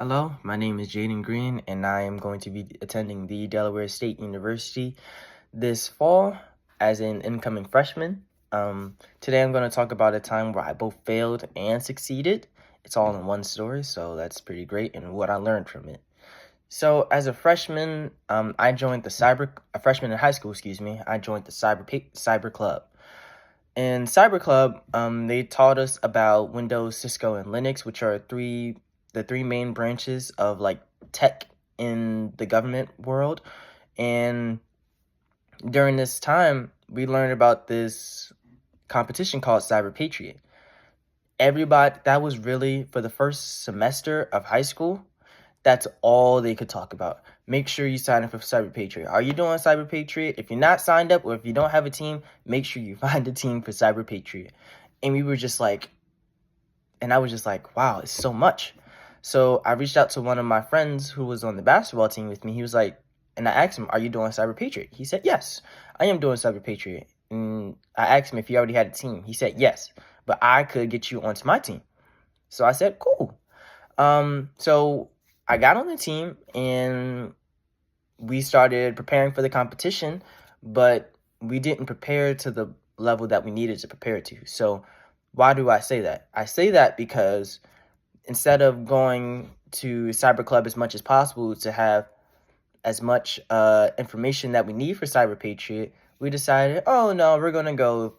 Hello, my name is Jaden Green, and I am going to be attending the Delaware State University this fall as an incoming freshman. Today I'm going to talk about a time where I both failed and succeeded. It's all in one story, so that's pretty great, and what I learned from it. So, as a freshman, I joined a freshman in high school, I joined the cyber club. In cyber club, they taught us about Windows, Cisco, and Linux, which are the three main branches of like tech in the government world. And during this time, we learned about this competition called Cyber Patriot. Everybody, that was really for the first semester of high school. That's all they could talk about. Make sure you sign up for Cyber Patriot. Are you doing Cyber Patriot? If you're not signed up or if you don't have a team, make sure you find a team for Cyber Patriot. And we were just like, and I was just like, wow, it's so much. So I reached out to one of my friends who was on the basketball team with me. He was like, and I asked him, are you doing Cyber Patriot? He said, yes, I am doing Cyber Patriot. And I asked him if he already had a team. He said, yes, but I could get you onto my team. So I said, cool. So I got on the team and we started preparing for the competition, but we didn't prepare to the level that we needed to prepare to. So why do I say that? I say that because instead of going to Cyber Club as much as possible to have as much information that we need for Cyber Patriot, we decided, oh no, we're going to go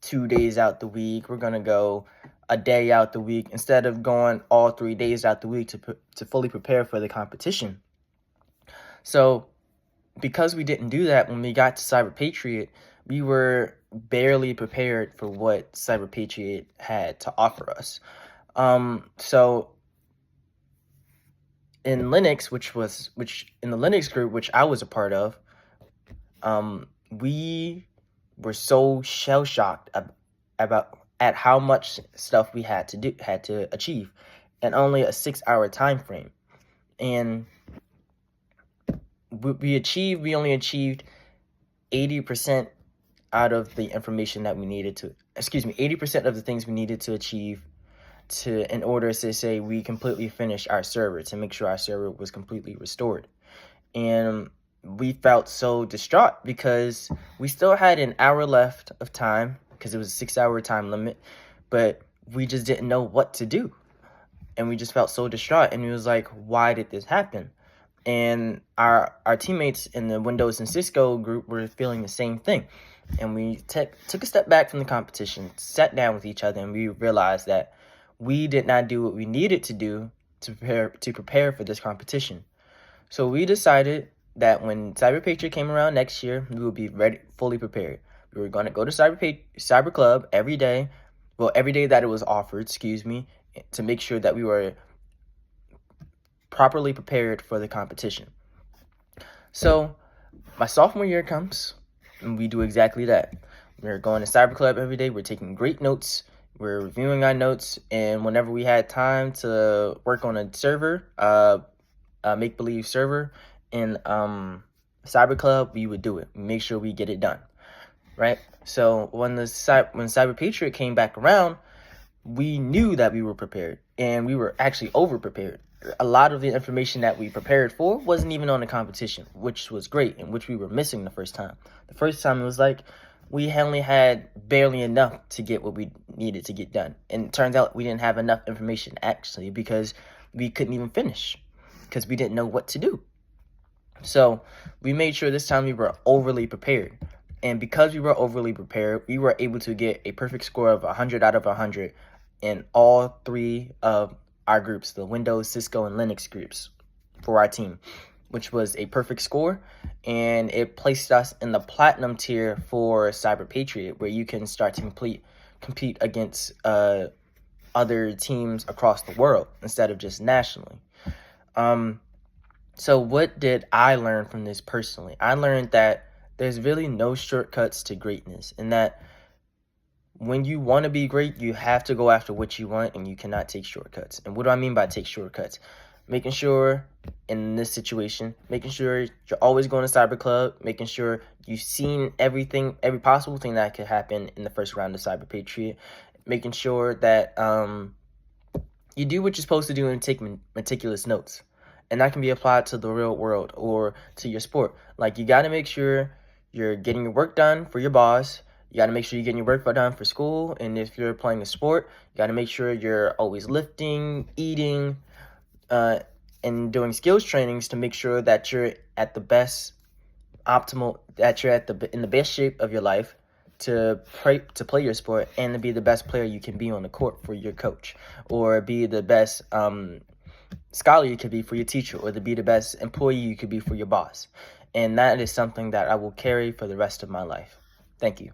2 days out the week. We're going to go a day out the week instead of going all 3 days out the week to fully prepare for the competition. So because we didn't do that, when we got to Cyber Patriot, we were barely prepared for what Cyber Patriot had to offer us. So in Linux, which in the Linux group, which I was a part of, we were so shell shocked about at how much stuff we had to achieve in only a 6-hour time frame. And we only achieved 80% out of the information that we needed to, 80% of the things we needed to achieve in order to say we completely finished our server, to make sure our server was completely restored. And we felt so distraught because we still had an hour left of time because it was a 6-hour time limit, but we just didn't know what to do. And we just felt so distraught, and it was like, why did this happen? And our teammates in the Windows and Cisco group were feeling the same thing. And we took a step back from the competition, sat down with each other, and we realized that we did not do what we needed to do to prepare for this competition. So we decided that when Cyber Patriot came around next year, we would be ready, fully prepared. We were going to go to Cyber Club every day, every day that it was offered, to make sure that we were properly prepared for the competition. So my sophomore year comes, and we do exactly that. We're going to Cyber Club every day. We're taking great notes. We're reviewing our notes, and whenever we had time to work on a server, make-believe server in Cyber Club, we would do it. Make sure we get it done, right? So when Cyber Patriot came back around, we knew that we were prepared, and we were actually over-prepared. A lot of the information that we prepared for wasn't even on the competition, which was great, and which we were missing the first time. The first time it was like, we only had barely enough to get what we needed to get done. And it turns out we didn't have enough information, actually, because we couldn't even finish, because we didn't know what to do. So we made sure this time we were overly prepared. And because we were overly prepared, we were able to get a perfect score of 100 out of 100 in all three of our groups, the Windows, Cisco, and Linux groups for our team, which was a perfect score, and it placed us in the platinum tier for Cyber Patriot, where you can start to compete against other teams across the world instead of just nationally. So what did I learn from this personally? I learned that there's really no shortcuts to greatness, and that when you want to be great, you have to go after what you want, and you cannot take shortcuts. And what do I mean by take shortcuts? Making sure, in this situation, making sure you're always going to Cyber Club, making sure you've seen every possible thing that could happen in the first round of Cyber Patriot, making sure that you do what you're supposed to do and take meticulous notes. And that can be applied to the real world or to your sport. Like, you got to make sure you're getting your work done for your boss. You got to make sure you're getting your work done for school. And if you're playing a sport, you got to make sure you're always lifting, eating, and doing skills trainings to make sure that you're at the best that you're in the best shape of your life to play your sport and to be the best player you can be on the court for your coach, or be the best scholar you could be for your teacher, or to be the best employee you could be for your boss. And that is something that I will carry for the rest of my life. Thank you.